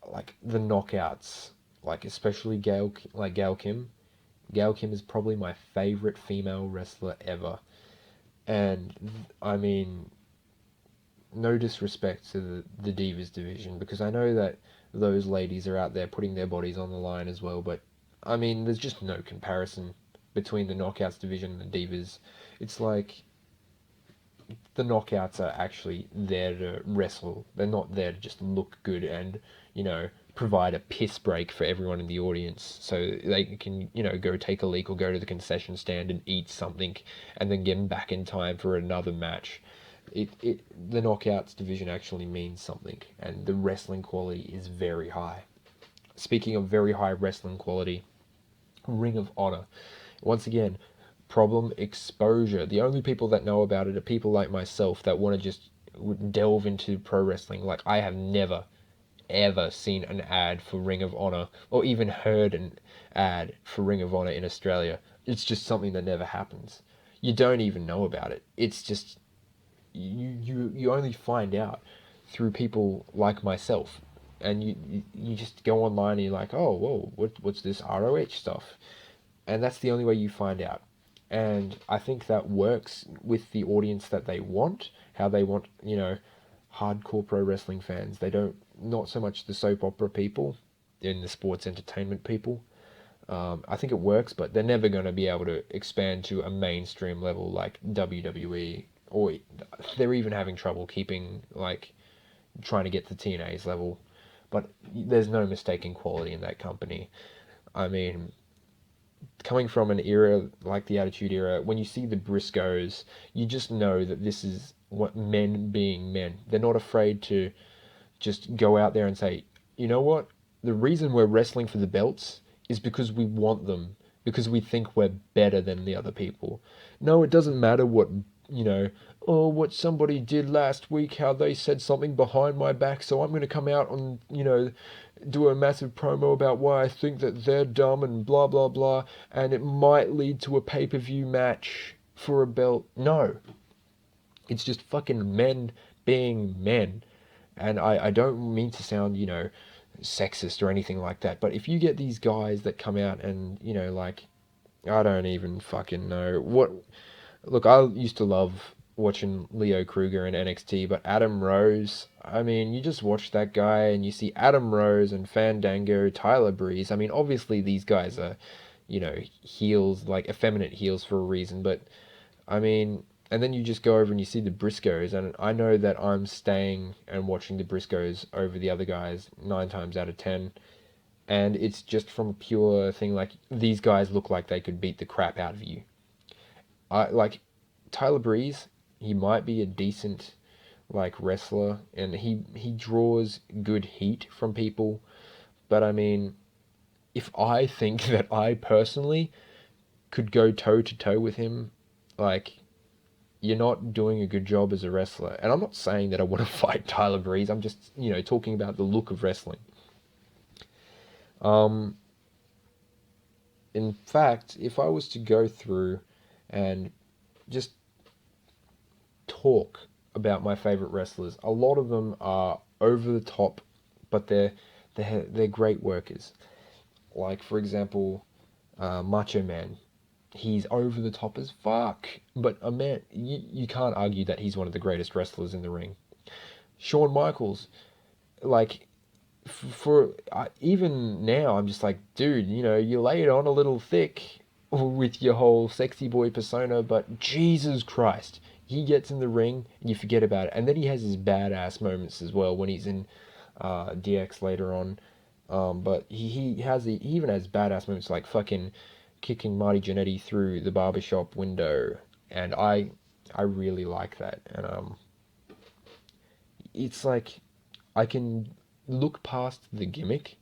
like the knockouts, like especially Gail Kim. Gail Kim is probably my favorite female wrestler ever, and I mean, no disrespect to the Divas division, because I know that those ladies are out there putting their bodies on the line as well, but I mean, there's just no comparison between the Knockouts division and the Divas. It's like the Knockouts are actually there to wrestle. They're not there to just look good and, provide a piss break for everyone in the audience so they can, go take a leak or go to the concession stand and eat something and then get back in time for another match. The Knockouts division actually means something, and the wrestling quality is very high. Speaking of very high wrestling quality, Ring of Honor. Once again, problem exposure. The only people that know about it are people like myself that want to just delve into pro wrestling. Like, I have never, ever seen an ad for Ring of Honor, or even heard an ad for Ring of Honor in Australia. It's just something that never happens. You don't even know about it. It's just you only find out through people like myself, and you just go online and you're like, oh, whoa, what's this ROH stuff? And that's the only way you find out. And I think that works with the audience that they want, how they want, hardcore pro wrestling fans. They don't, not so much the soap opera people and the sports entertainment people. I think it works, but they're never going to be able to expand to a mainstream level like WWE, or they're even having trouble keeping, like, trying to get to TNA's level. But there's no mistaking quality in that company. I mean, coming from an era like the Attitude Era, when you see the Briscoes, you just know that this is what men being men. They're not afraid to just go out there and say, you know what? The reason we're wrestling for the belts is because we want them, because we think we're better than the other people. No, it doesn't matter what, you know, oh, what somebody did last week, how they said something behind my back, so I'm going to come out and, do a massive promo about why I think that they're dumb and blah, blah, blah, and it might lead to a pay-per-view match for a belt. No. It's just fucking men being men. And I don't mean to sound, sexist or anything like that, but if you get these guys that come out and, like, I don't even fucking know what. Look, I used to love watching Leo Kruger in NXT, but Adam Rose, I mean, you just watch that guy and you see Adam Rose and Fandango, Tyler Breeze. I mean, obviously these guys are, heels, like effeminate heels for a reason, but I mean, And then you just go over and you see the Briscoes, and I know that I'm staying and watching the Briscoes over the other guys 9 times out of 10, and it's just from a pure thing like these guys look like they could beat the crap out of you. I like Tyler Breeze. He might be a decent like wrestler, and he draws good heat from people. But I mean, if I think that I personally could go toe to toe with him, like you're not doing a good job as a wrestler. And I'm not saying that I want to fight Tyler Breeze. I'm just talking about the look of wrestling. Um, in fact, if I was to go through and just talk about my favorite wrestlers, a lot of them are over the top, but they're great workers. Like for example, Macho Man. He's over the top as fuck, but a man you can't argue that he's one of the greatest wrestlers in the ring. Shawn Michaels, like for even now, I'm just like, dude, you lay it on a little thick with your whole sexy boy persona, but Jesus Christ, he gets in the ring and you forget about it. And then he has his badass moments as well when he's in DX later on. But he even has badass moments like fucking kicking Marty Jannetty through the barbershop window, and I really like that. And it's like I can look past the gimmick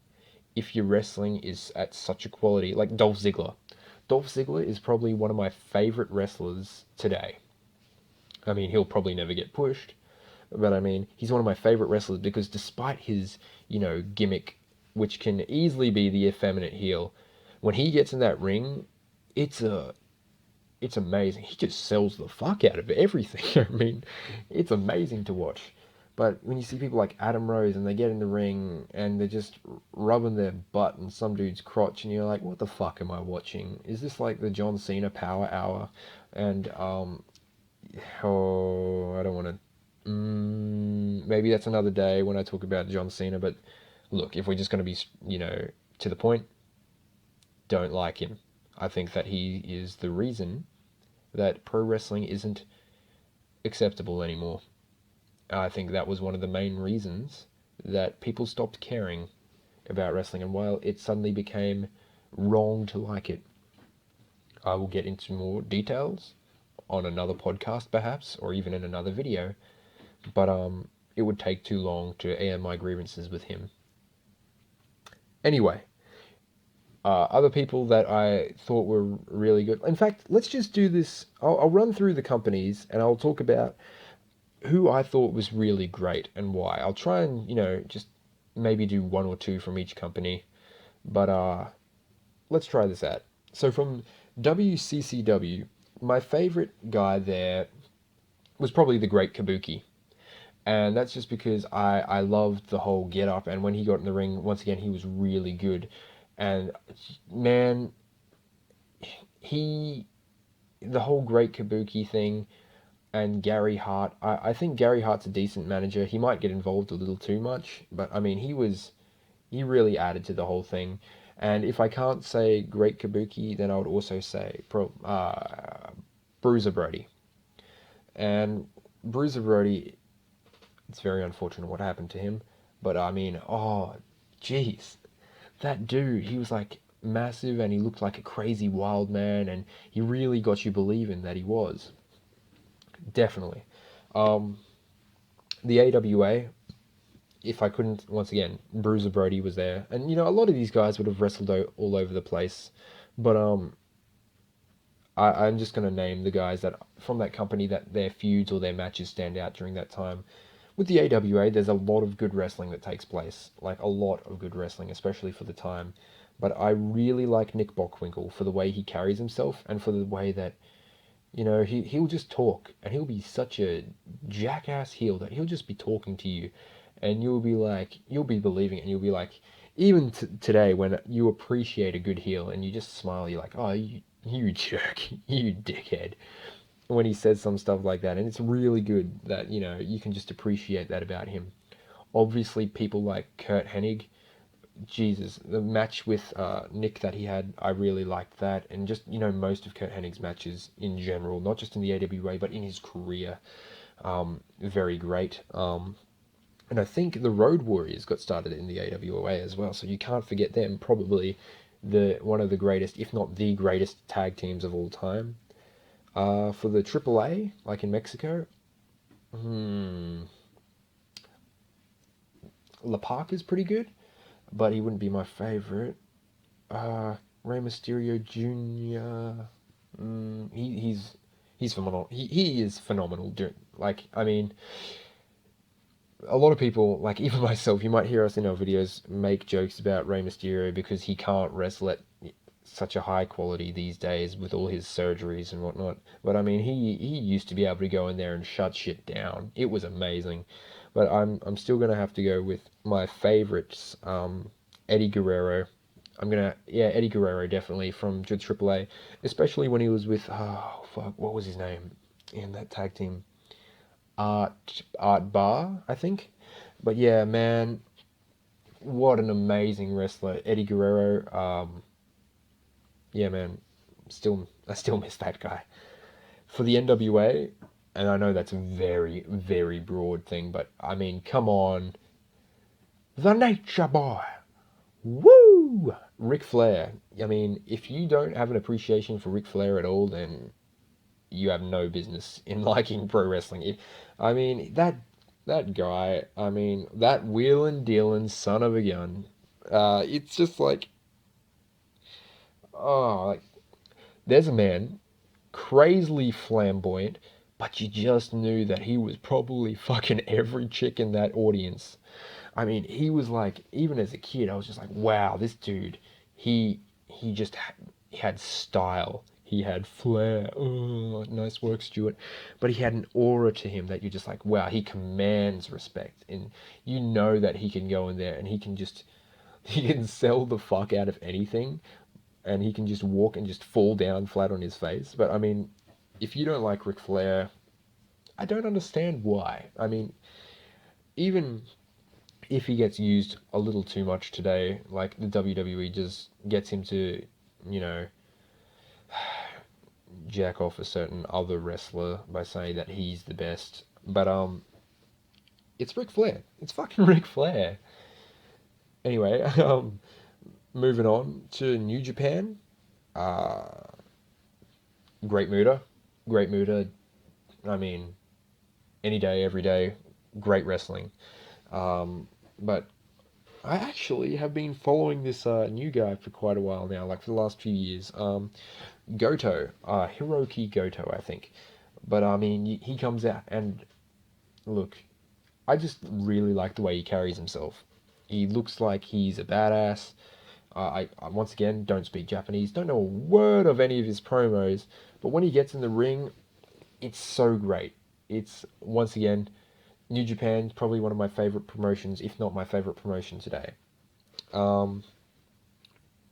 if your wrestling is at such a quality, like Dolph Ziggler. Dolph Ziggler is probably one of my favorite wrestlers today. I mean, he'll probably never get pushed, but I mean, he's one of my favorite wrestlers because despite his, gimmick, which can easily be the effeminate heel, when he gets in that ring, it's a it's amazing. He just sells the fuck out of everything. I mean, it's amazing to watch. But when you see people like Adam Rose and they get in the ring and they're just rubbing their butt in some dude's crotch, and you're like, what the fuck am I watching? Is this like the John Cena Power Hour? And oh, I don't want to. Maybe that's another day when I talk about John Cena. But look, if we're just going to be, to the point, don't like him. I think that he is the reason that pro wrestling isn't acceptable anymore. I think that was one of the main reasons that people stopped caring about wrestling, and while it suddenly became wrong to like it. I will get into more details on another podcast perhaps, or even in another video, but it would take too long to air my grievances with him. Anyway, other people that I thought were really good. In fact, let's just do this. I'll run through the companies and I'll talk about who I thought was really great and why. I'll try and, just maybe do one or two from each company. But let's try this out. So from WCCW, my favorite guy there was probably the Great Kabuki. And that's just because I loved the whole get up, and when he got in the ring, once again, he was really good. And man, he, the whole Great Kabuki thing, and Gary Hart, I think Gary Hart's a decent manager. He might get involved a little too much, but I mean, he really added to the whole thing. And if I can't say Great Kabuki, then I would also say Bruiser Brody. And Bruiser Brody, it's very unfortunate what happened to him, but I mean, oh, jeez, that dude, he was like massive and he looked like a crazy wild man, and he really got you believing that he was. Definitely. Um, the AWA, if I couldn't, once again, Bruiser Brody was there, and a lot of these guys would have wrestled all over the place, but I'm just gonna name the guys that from that company that their feuds or their matches stand out during that time. With the AWA, there's a lot of good wrestling that takes place, like a lot of good wrestling, especially for the time. But I really like Nick Bockwinkel for the way he carries himself and for the way that he'll just talk, and he'll be such a jackass heel that he'll just be talking to you, and you'll be believing it, and you'll be like, even today when you appreciate a good heel and you just smile, you're like, oh, you jerk, you dickhead, when he says some stuff like that, and it's really good that you can just appreciate that about him. Obviously, people like Kurt Hennig, Jesus, the match with Nick that he had, I really liked that, and just most of Kurt Hennig's matches in general, not just in the AWA but in his career, very great. And I think the Road Warriors got started in the AWA as well, so you can't forget them. Probably the one of the greatest, if not the greatest, tag teams of all time. For the AAA, like in Mexico, La Park is pretty good, but he wouldn't be my favorite. Rey Mysterio Jr. He's phenomenal. He is phenomenal. Like, I mean, a lot of people, like even myself, you might hear us in our videos make jokes about Rey Mysterio because he can't wrestle at such a high quality these days with all his surgeries and whatnot. But I mean, he used to be able to go in there and shut shit down. It was amazing. But I'm still gonna have to go with my favorites. Eddie Guerrero. Eddie Guerrero definitely from AAA, especially when he was with what was his name in that tag team? Art Bar, I think. But yeah, man, what an amazing wrestler, Eddie Guerrero. Yeah, man, I still miss that guy. For the NWA, and I know that's a very, very broad thing, but I mean, come on, the Nature Boy, woo, Ric Flair. I mean, if you don't have an appreciation for Ric Flair at all, then you have no business in liking pro wrestling. I mean, that guy. I mean, that wheelin' dealin' son of a gun. It's just like, oh, like there's a man crazily flamboyant, but you just knew that he was probably fucking every chick in that audience. I mean, he was like, even as a kid, I was just like, wow, this dude, he just he had style. He had flair. Oh, nice work, Stuart. But he had an aura to him that you're just like, wow, he commands respect. And you know that he can go in there and he can sell the fuck out of anything, and he can just walk and just fall down flat on his face. But I mean, if you don't like Ric Flair, I don't understand why. I mean, even if he gets used a little too much today, like the WWE just gets him to, you know, jack off a certain other wrestler by saying that he's the best. But it's Ric Flair. It's fucking Ric Flair. Anyway, moving on to New Japan. Uh, Great Muta. Great Muta. I mean, any day, every day, great wrestling. But I actually have been following this new guy for quite a while now, like for the last few years. Goto, Hiroki Goto, I think. But I mean, he comes out and look, I just really like the way he carries himself. He looks like he's a badass. I once again don't speak Japanese, don't know a word of any of his promos, but when he gets in the ring, it's so great. It's once again New Japan, probably one of my favorite promotions, if not my favorite promotion today. Um,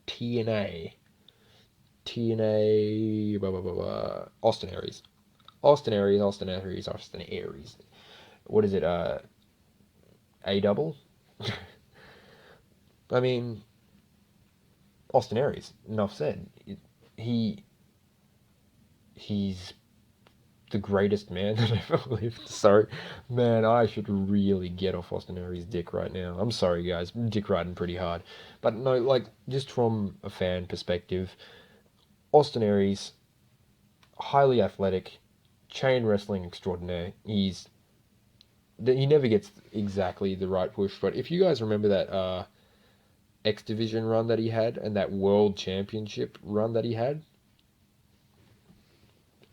TNA, TNA, blah, blah, blah, blah. Austin Aries, Austin Aries, Austin Aries, Austin Aries. What is it? A double. I mean, Austin Aries. Enough said. He he's the greatest man that ever lived. Sorry, man, I should really get off Austin Aries' dick right now. I'm sorry, guys. Dick riding pretty hard. But no, like, just from a fan perspective, Austin Aries, highly athletic, chain wrestling extraordinaire. He never gets exactly the right push, but if you guys remember that X Division run that he had and that World Championship run that he had,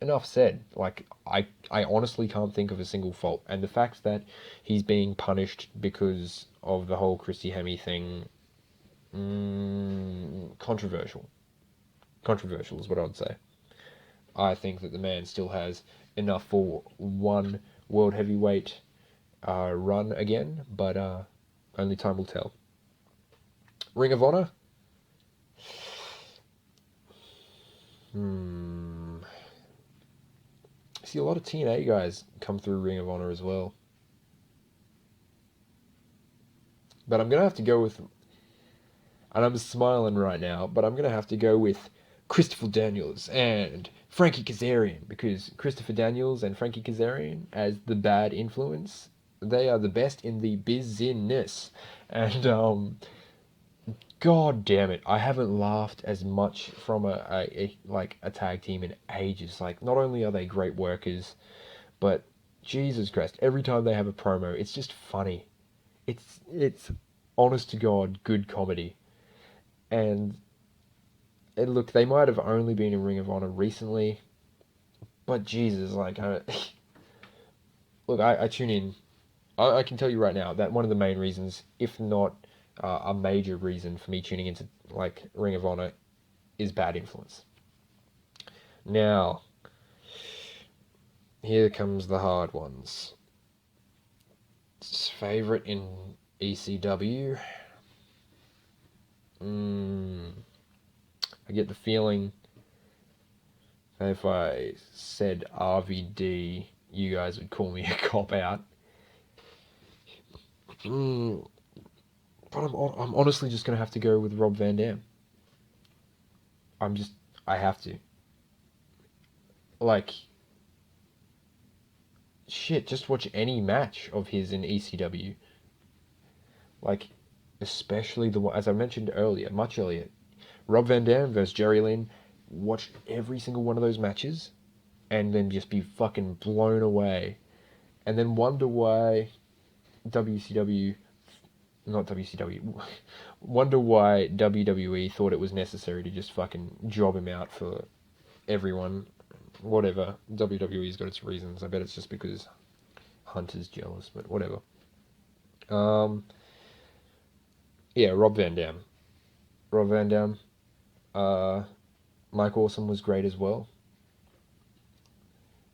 enough said. Like, I honestly can't think of a single fault. And the fact that he's being punished because of the whole Christy Hemme thing, controversial. Controversial is what I would say. I think that the man still has enough for one world heavyweight run again, but only time will tell. Ring of Honor? See a lot of TNA guys come through Ring of Honor as well. But I'm going to have to go with and I'm smiling right now, but I'm gonna have to go with Christopher Daniels and Frankie Kazarian, because Christopher Daniels and Frankie Kazarian as the bad influence, they are the best in the business. And god damn it, I haven't laughed as much from a tag team in ages. Like, not only are they great workers, but Jesus Christ, every time they have a promo, it's just funny. It's honest to God good comedy. And look, they might have only been in Ring of Honor recently, but Jesus, like, look, I tune in. I can tell you right now that one of the main reasons, if not a major reason for me tuning into like Ring of Honor, is Bad Influence. Now, here comes the hard ones. Favorite in ECW. I get the feeling that if I said RVD, you guys would call me a cop out. But I'm honestly just gonna have to go with Rob Van Dam. I have to. Like, shit, just watch any match of his in ECW. Like, especially the one, as I mentioned earlier, much earlier, Rob Van Dam versus Jerry Lynn. Watch every single one of those matches, and then just be fucking blown away, and then wonder why WCW, not WCW, wonder why WWE thought it was necessary to just fucking job him out for everyone. Whatever, WWE's got its reasons. I bet it's just because Hunter's jealous, but whatever. Yeah, Rob Van Dam. Rob Van Dam. Mike Awesome was great as well.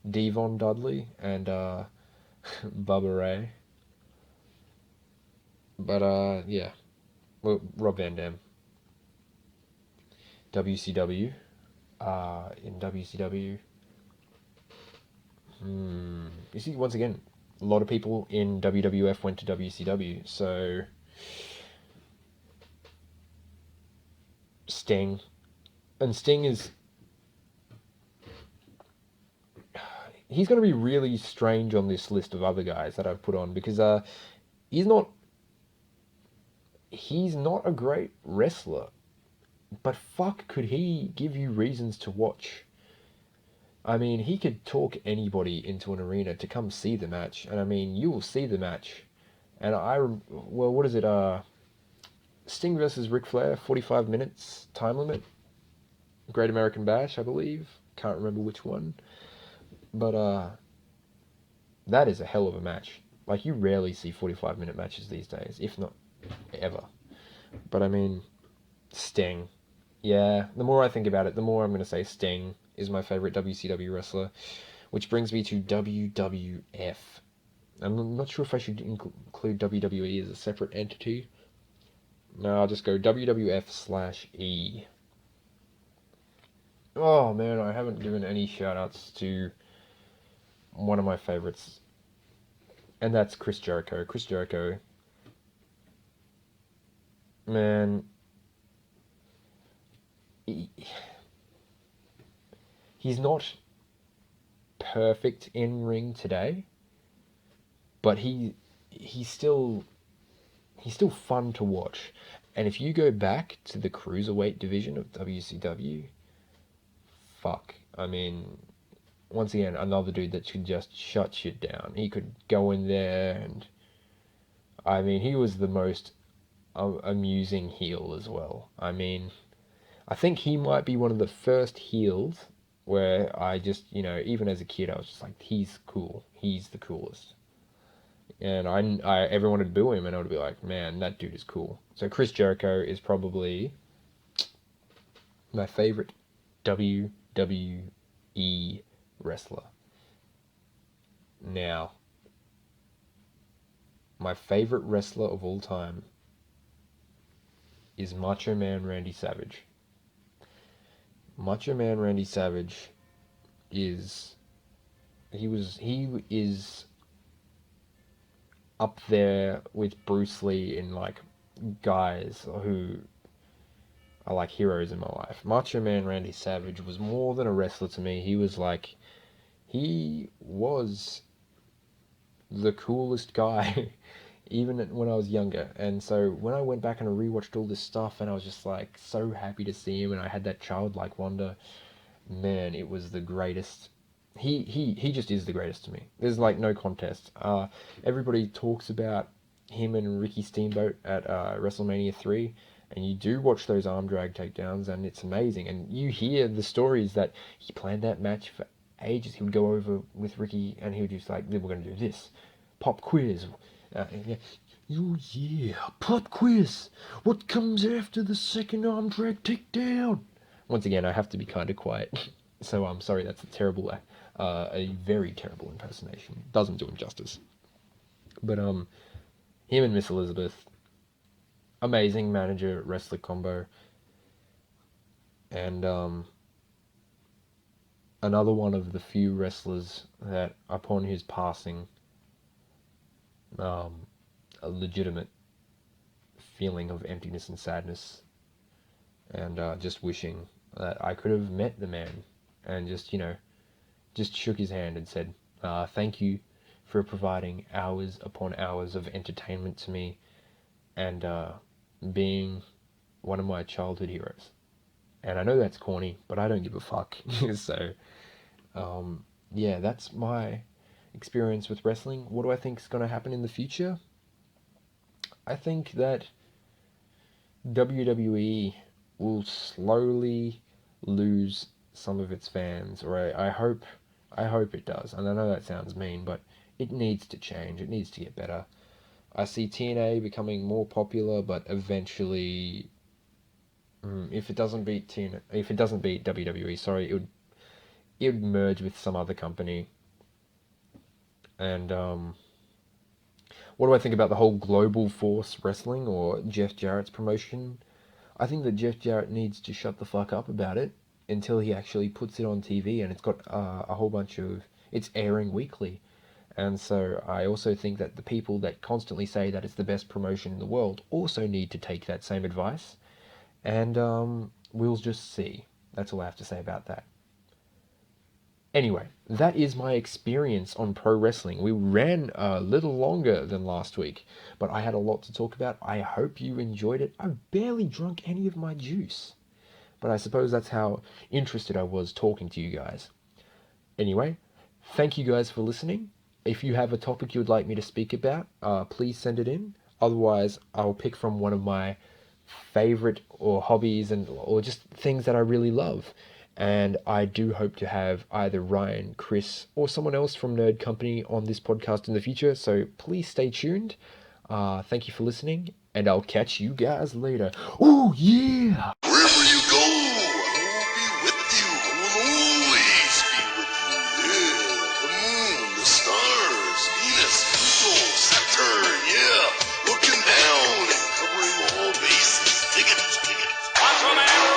Devon Dudley and Bubba Ray. But yeah, well, Rob Van Dam. WCW. In WCW. You see, once again, a lot of people in WWF went to WCW, so Sting. And Sting is... he's going to be really strange on this list of other guys that I've put on, because he's not a great wrestler, but fuck, could he give you reasons to watch. I mean, he could talk anybody into an arena to come see the match, and I mean, you will see the match. And well, what is it, Sting versus Ric Flair, 45 minutes, time limit? Great American Bash, I believe. Can't remember which one. But, that is a hell of a match. Like, you rarely see 45-minute matches these days, if not ever. But, I mean, Sting. Yeah, the more I think about it, the more I'm going to say Sting is my favorite WCW wrestler, which brings me to WWF. I'm not sure if I should include WWE as a separate entity. No, I'll just go WWF/E. Oh man, I haven't given any shoutouts to one of my favorites, and that's Chris Jericho. Chris Jericho, man, he's not perfect in ring today, but he's still fun to watch. And if you go back to the cruiserweight division of WCW, fuck, I mean, once again, another dude that could just shut shit down. He could go in there, and I mean, he was the most amusing heel as well. I mean, I think he might be one of the first heels where I just, even as a kid, I was just like, he's cool. He's the coolest. And everyone would boo him, and I would be like, man, that dude is cool. So Chris Jericho is probably my favorite WWE wrestler. Now, my favorite wrestler of all time is Macho Man Randy Savage. Macho Man Randy Savage is up there with Bruce Lee in like guys who are like heroes in my life. Macho Man Randy Savage was more than a wrestler to me. He was the coolest guy, even when I was younger. And so when I went back and I rewatched all this stuff, and I was just like so happy to see him, and I had that childlike wonder. Man, it was the greatest. He just is the greatest to me. There's like no contest. Everybody talks about him and Ricky Steamboat at WrestleMania 3, and you do watch those arm drag takedowns, and it's amazing. And you hear the stories that he planned that match for ages. He would go over with Ricky, and he would just like, then we're going to do this. Pop quiz. Yeah. Oh yeah, pop quiz. What comes after the second arm drag takedown? Once again, I have to be kind of quiet. So I'm sorry, that's a very terrible impersonation. Doesn't do him justice. But him and Miss Elizabeth, amazing manager wrestler combo, and another one of the few wrestlers that, upon his passing, a legitimate feeling of emptiness and sadness, and just wishing that I could have met the man and just shook his hand and said, thank you for providing hours upon hours of entertainment to me, and being one of my childhood heroes. And I know that's corny, but I don't give a fuck. So, yeah, that's my experience with wrestling. What do I think is going to happen in the future? I think that WWE will slowly lose some of its fans, or I hope it does. And I know that sounds mean, but it needs to change. It needs to get better. I see TNA becoming more popular, but eventually, if it doesn't beat WWE, sorry, it would merge with some other company. And what do I think about the whole Global Force Wrestling, or Jeff Jarrett's promotion? I think that Jeff Jarrett needs to shut the fuck up about it until he actually puts it on TV, and it's got a whole bunch of... It's airing weekly. And so I also think that the people that constantly say that it's the best promotion in the world also need to take that same advice. And we'll just see. That's all I have to say about that. Anyway, that is my experience on pro wrestling. We ran a little longer than last week, but I had a lot to talk about. I hope you enjoyed it. I barely drank any of my juice, but I suppose that's how interested I was talking to you guys. Anyway, thank you guys for listening. If you have a topic you would like me to speak about, please send it in. Otherwise, I'll pick from one of my favorite or hobbies or just things that I really love. And I do hope to have either Ryan, Chris, or someone else from Nerd Company on this podcast in the future. So please stay tuned. Thank you for listening, and I'll catch you guys later. Oh yeah! Wherever you go, I will be with you. I will always be with you. Yeah, the moon, the stars, Venus, Pluto, Saturn. Yeah, looking down and covering all bases. Dig it, dig it. Macho Man